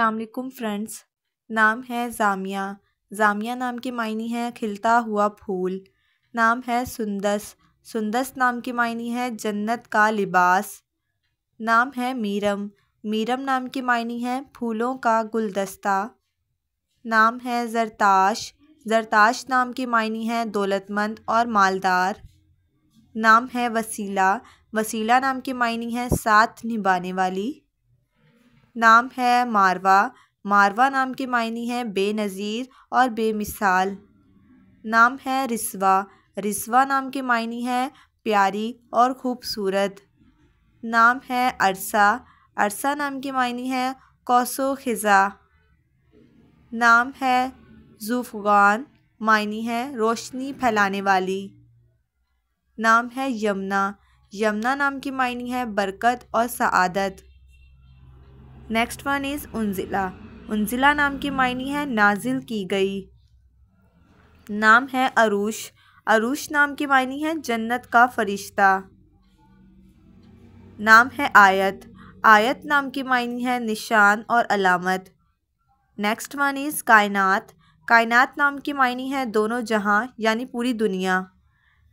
अस्सलाम वालेकुम फ्रेंड्स। नाम है ज़ामिया। ज़ामिया नाम के मायने है खिलता हुआ फूल। नाम है सुंदस। सुंदस नाम के मायने है जन्नत का लिबास। नाम है मीरम। मीरम नाम के मायने है फूलों का गुलदस्ता। नाम है ज़रताश। ज़रताश नाम के मायने है दौलतमंद और मालदार। नाम है वसीला। वसीला नाम के मायने है साथ निभाने वाली। नाम है मारवा। मारवा नाम के मायने हैं बेनज़ीर और बेमिसाल। नाम है रिस्वा। रिस्वा नाम के मायने हैं प्यारी और ख़ूबसूरत। नाम है अरसा। अरसा नाम के मायने हैं कौसो ख़िज़ा। नाम है ज़ुफ़गान, मायने हैं रोशनी फैलाने वाली। नाम है यमुना। यमुना नाम के मायने हैं बरकत और सआदत। Next one is Unzila. Unzila नाम के मायने है नाजिल की गई। नाम है अरूश। अरूश नाम के मायने है जन्नत का फरिश्ता। नाम है आयत। आयत नाम के मायने है निशान और अलामत। नेक्स्ट वन इज़ कायनात। कायनात नाम के मायने है दोनों जहां यानी पूरी दुनिया।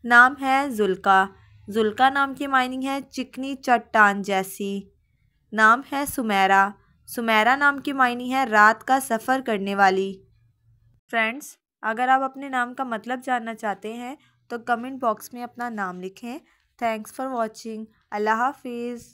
नाम है जुल्का। जुल्का नाम के मायने है चिकनी चट्टान जैसी। नाम है सुमेरा। सुमेरा नाम की मायने है रात का सफ़र करने वाली। फ्रेंड्स, अगर आप अपने नाम का मतलब जानना चाहते हैं तो कमेंट बॉक्स में अपना नाम लिखें। Thanks for watching. अल्लाह हाफिज़।